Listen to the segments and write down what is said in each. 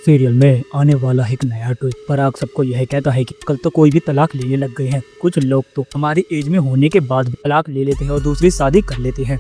Serial में आने वाला एक नया ट्विस्ट। पराग सबको यह कहता है कि कल तो कोई भी तलाक लेने लग गए हैं। कुछ लोग तो हमारी एज में होने के बाद भी तलाक ले लेते हैं और दूसरी शादी कर लेते हैं।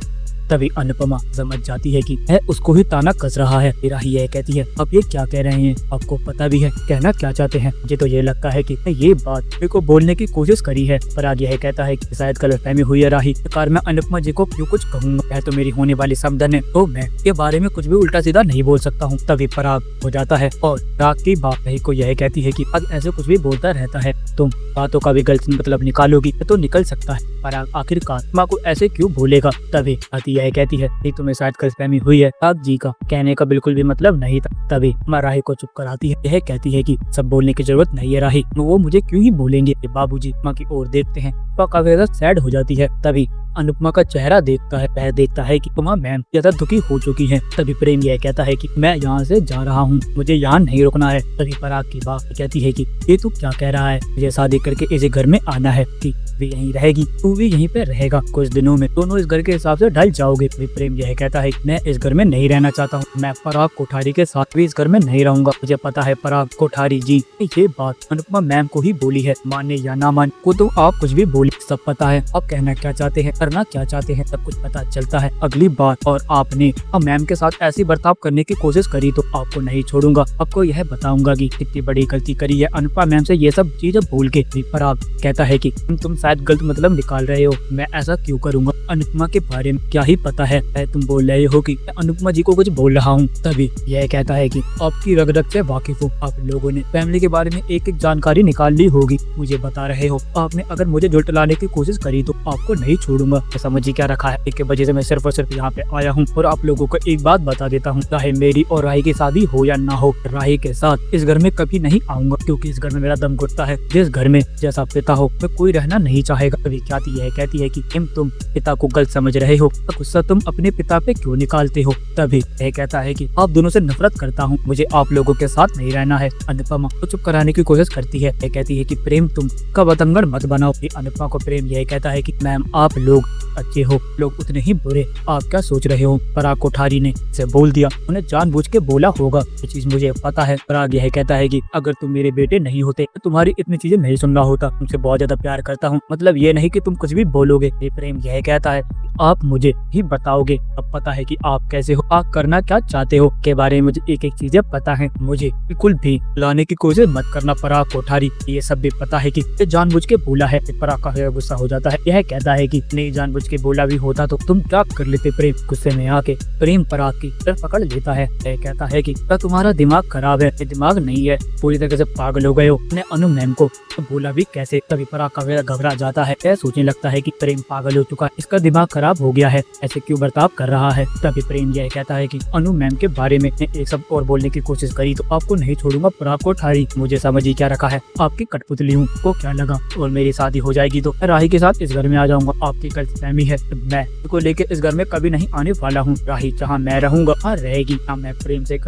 तभी अनुपमा समझ जाती है कि है उसको ही ताना कस रहा है। राही यह कहती है, अब ये क्या कह रहे हैं, आपको पता भी है कहना क्या चाहते हैं। मुझे तो ये लगता है कि ये बात मेरे को बोलने की कोशिश करी है। पराग यह कहता है कि शायद गलतफहमी हुई है राही। कार मैं अनुपमा जी को क्यों कुछ कहूँगा, तो मेरी होने वाली समधन है, तो मैं के बारे में कुछ भी उल्टा सीधा नहीं बोल सकता हूँ। तभी पराग हो जाता है और राग की बात राही को यह कहती है कि अब ऐसे कुछ भी बोलता रहता है, तुम बातों का भी गलत मतलब निकालोगी तो निकल सकता है। पराग आखिरकार माँ को ऐसे क्यों बोलेगा। तभी आती यह कहती है कि तुम्हें शायद गलतफहमी हुई है, राग जी का कहने का बिल्कुल भी मतलब नहीं था। तभी माँ राही को चुप कराती है। यह कहती है कि सब बोलने की जरूरत नहीं है राही, वो मुझे क्यों ही बोलेंगे। बाबूजी माँ की ओर देखते हैं, काफी ज्यादा सैड हो जाती है। तभी अनुपमा का चेहरा देखता है कि तुमा मैम ज्यादा दुखी हो चुकी हैं। तभी प्रेम यह कहता है कि मैं यहाँ से जा रहा हूँ, मुझे यहाँ नहीं रुकना है। तभी पराग की बात कहती है कि ये तू क्या कह रहा है, मुझे शादी करके इस घर में आना है कि वे यहीं रहेगी, तू भी यहीं पे रहेगा। कुछ दिनों में दोनों इस घर के हिसाब से ढल जाओगे। प्रेम यह कहता है मैं इस घर में नहीं रहना चाहता हूँ, मैं पराग कोठारी के साथ भी इस घर में नहीं रहूंगा। मुझे पता है पराग कोठारी जी ये बात अनुपमा मैम को ही बोली है, माने या ना मान को तो आप कुछ भी बोली, सब पता है आप कहना क्या चाहते हैं, करना क्या चाहते हैं, सब कुछ पता चलता है अगली बार। और आपने मैम के साथ ऐसी बर्ताव करने की कोशिश करी तो आपको नहीं छोड़ूंगा, आपको यह बताऊंगा कि कितनी बड़ी गलती करी है अनुपमा मैम से ये सब चीजें भूल के। पराग कहता है कि तुम शायद गलत मतलब निकाल रहे हो, मैं ऐसा क्यों करूंगा, अनुपमा के बारे में क्या ही पता है, तुम बोल रहे हो कि मैं अनुपमा जी को कुछ बोल रहा हूँ। तभी यह कहता है कि आपकी रग रग से वाकिफ हो, आप लोगों ने फैमिली के बारे में एक एक जानकारी निकाल ली होगी, मुझे बता रहे हो। आपने अगर मुझे झुठलाने की कोशिश करी तो आपको नहीं छोड़ूंगा। समझिए क्या रखा है, एक वजह से मैं सिर्फ और सिर्फ यहाँ पे आया हूँ। और आप लोगों को एक बात बता देता हूँ, चाहे मेरी और राही की शादी हो या ना हो, राही के साथ इस घर में कभी नहीं आऊंगा, क्योंकि इस घर में मेरा दम घुटता है। जिस घर में जैसा पिता हो मैं कोई रहना नहीं चाहेगा। कभी ख्याति यह कहती है कि तुम पिता को गलत समझ रहे हो, गुस्सा तुम अपने पिता पे क्यों निकालते हो। तभी यह कहता है कि आप दोनों से नफरत करता हूँ, मुझे आप लोगों के साथ नहीं रहना है। अनुपमा को चुप कराने की कोशिश करती है, यह कहती है कि प्रेम तुम का बतंगड़ मत बनाओ। अनुपमा को प्रेम यह कहता है कि मैम आप लोग अच्छे हो, लोग उतने ही बुरे, आप क्या सोच रहे हो। पराग कोठारी ने इसे बोल दिया, उन्हें जानबूझ के बोला होगा, ये चीज मुझे पता है। पराग यह कहता है कि अगर तुम मेरे बेटे नहीं होते तो तुम्हारी इतनी चीजें नहीं सुन रहा होता, तुमसे बहुत ज्यादा प्यार करता हूँ, मतलब ये नहीं कि तुम कुछ भी बोलोगे। प्रेम यह कहता है आप मुझे ही बताओगे, अब पता है कि आप कैसे हो, आप करना क्या चाहते हो के बारे में मुझे एक एक चीजें पता है, मुझे बिल्कुल भी लाने की कोशिश मत करना पराग कोठारी, ये सब भी पता है कि जानबूझ के बोला है। पराग का गुस्सा हो जाता है, यह कहता है कि नहीं जानबूझ के बोला भी होता तो तुम क्या कर लेते। प्रेम गुस्से में आके प्रेम पराग की तरफ पकड़ लेता है, यह कहता है कि तुम्हारा दिमाग खराब है, दिमाग नहीं है, पूरी तरह से पागल हो गए हो, अपने अनु मैम को तो बोला भी कैसे। तभी पराग का घबरा जाता है, यह सोचने लगता है कि प्रेम पागल हो चुका है, इसका दिमाग खराब हो गया है, ऐसे क्यों बर्ताव कर रहा है। तभी प्रेम यह कहता है कि अनु मैम के बारे में एक सब और बोलने की कोशिश करी तो आपको नहीं छोड़ूंगा पराग कोठारी, मुझे समझ ही क्या रखा है, आपकी कठपुतली हूँ, को क्या लगा और मेरी शादी हो जाएगी तो राही के साथ इस घर में आ जाऊंगा। आपकी गलतफहमी है, मैं को लेके इस घर में कभी नहीं आने वाला हूँ। राही जहाँ मैं रहूंगा वहाँ रहेगी, मैं प्रेम से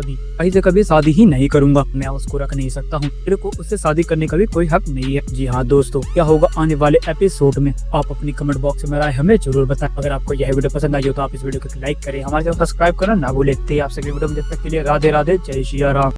कभी शादी ही नहीं करूंगा, मैं उसको रख नहीं सकता हूँ, मेरे को उससे शादी करने का भी कोई हक नहीं है। जी हाँ दोस्तों, क्या होगा आने वाले एपिसोड में, आप अपनी कमेंट बॉक्स में राय हमें जरूर बताएं। अगर आपको यह वीडियो पसंद आई हो तो आप इस वीडियो को लाइक करें, हमारे चैनल सब्सक्राइब करना ना भूलें। आपसे वीडियो में जब तक के लिए राधे राधे, जय श्री राम।